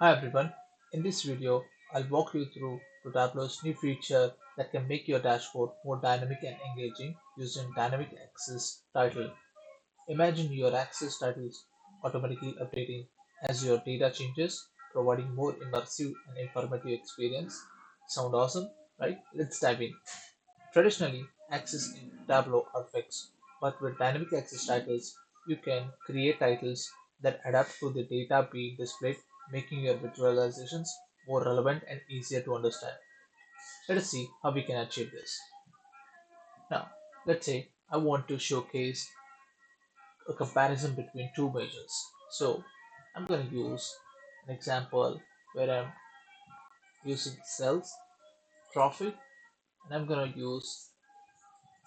Hi everyone, in this video I'll walk you through to Tableau's new feature that can make your dashboard more dynamic and engaging using dynamic axis title. Imagine your axis titles automatically updating as your data changes, providing more immersive and informative experience. Sound awesome, right? Let's dive in. Traditionally, axes in Tableau are fixed, but with dynamic axis titles, you can create titles that adapt to the data being displayed, making your visualizations more relevant and easier to understand. Let us see how we can achieve this. Now, let's say I want to showcase a comparison between two measures. So, I'm going to use an example where I'm using sales, profit, and I'm going to use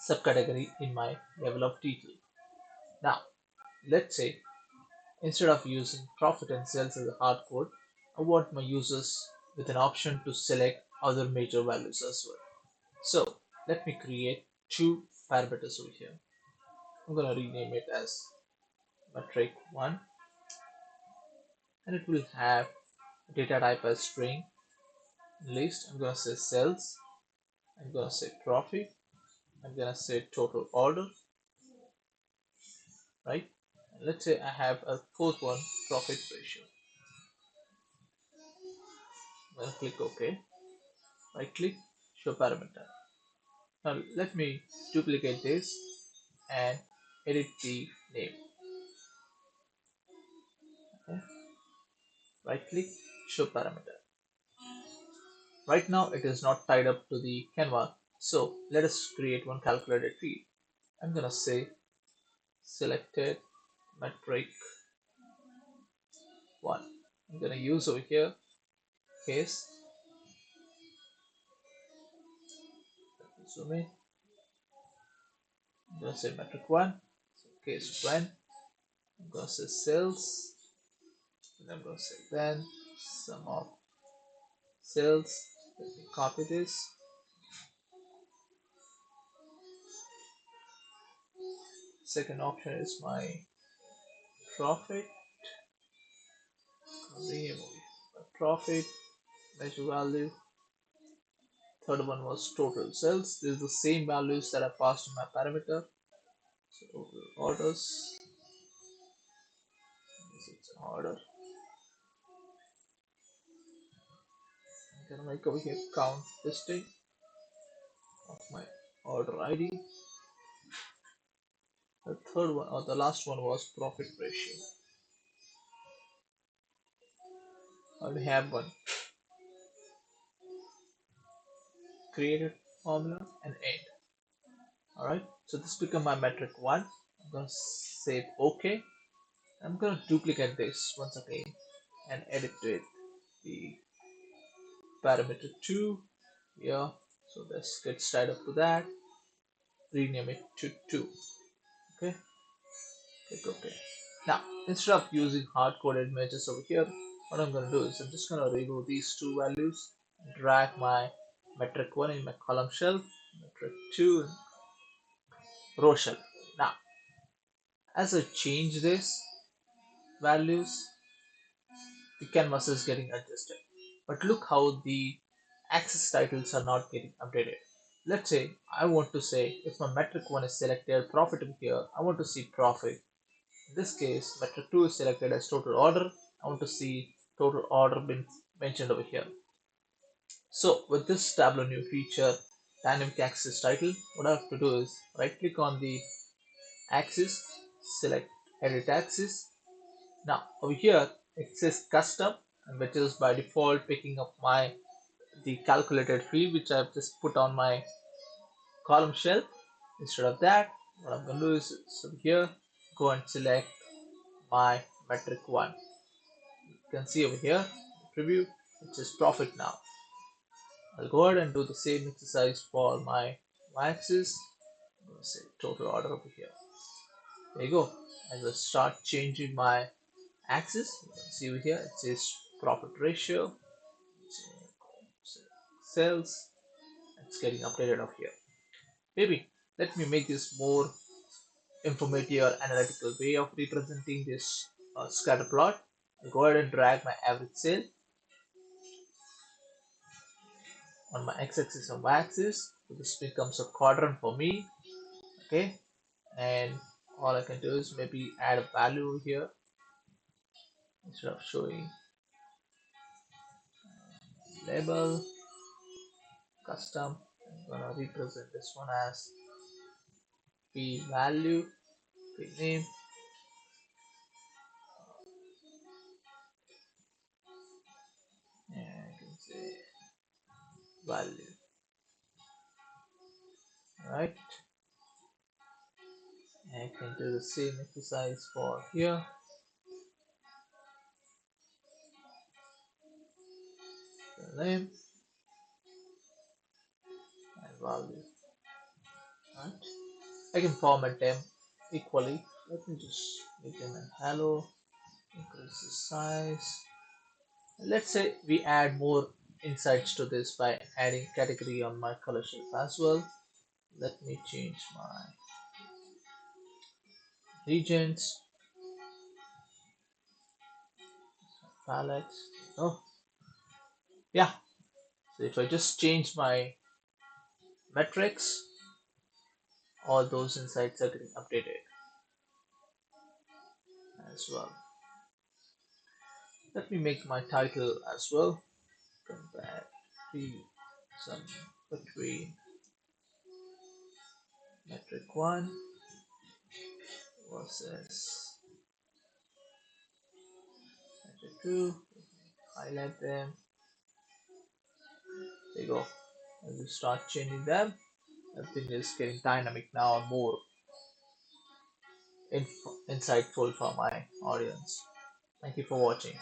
subcategory in my level of detail. Now, let's say instead of using profit and sales as a hard code, I want my users with an option to select other major values as well. So let me create two parameters over here. I'm going to rename it as metric 1 and it will have data type as string list. I'm going to say sales, I'm going to say profit, I'm going to say total order, right? And let's say I have a fourth one, profit ratio. I'm going to click OK, right click, show parameter. Now let me duplicate this and edit the name. Okay. Right click, show parameter. Right now it is not tied up to the canvas, so let us create one calculated field. I'm gonna say selected metric 1. I'm gonna use over here case. Zoom in. I'm gonna say metric 1. So case when. I'm gonna say sales. And I'm gonna say then sum of sales. Let me copy this. Second option is my profit. Profit, measure value. Third one was total sales. This is the same values that I passed in my parameter. So total orders. This is order. I'm gonna make over here count listing of my order ID. The third one or the last one was profit ratio. I already have one created formula and end. Alright, so this become my metric 1. I'm gonna say OK. I'm gonna duplicate this once again and edit it the parameter 2 here. So let's get started up to that. Rename it to 2. Okay, click OK. Now, instead of using hard-coded images over here, what I'm going to do is I'm just going to remove these two values, drag my metric 1 in my column shelf, metric 2 in row shelf. Now, as I change this values, the canvas is getting adjusted. But look how the axis titles are not getting updated. Let's say I want to say if my metric 1 is selected profit here, I want to see profit. In this case, metric 2 is selected as total order. I want to see total order being mentioned over here. So with this Tableau new feature, dynamic axis title, what I have to do is right click on the axis, select edit axis. Now over here it says custom, which is by default picking up the calculated field which I've just put on my column shelf. Instead of that, what I'm going to do is over here go and select my metric 1. You can see over here preview, which is profit. Now I'll go ahead and do the same exercise for my y-axis. I'm going to say total order over here. There you go. As I start changing my axis, you can see over here it says profit ratio, sales. It's getting updated over here. Maybe let me make this more informative or analytical way of representing this scatter plot. I'll go ahead and drag my average sale on my x-axis and y-axis. So this becomes a quadrant for me. Okay, and all I can do is maybe add a value here instead of showing label custom. I'm gonna represent this one as p value, p name, and I can say value. Right, and I can do the same exercise for here. The name and value. Right, I can format them equally. Let me just make them in hello. Increase the size. Let's say we add more insights to this by adding category on my color shape as well. Let me change my regions, palettes. Oh, yeah. So if I just change my metrics, all those insights are getting updated as well. Let me make my title as well. Compare the sum between metric 1 versus metric 2. Highlight them. There you go. As you start changing them, everything is getting dynamic now and more insightful for my audience. Thank you for watching.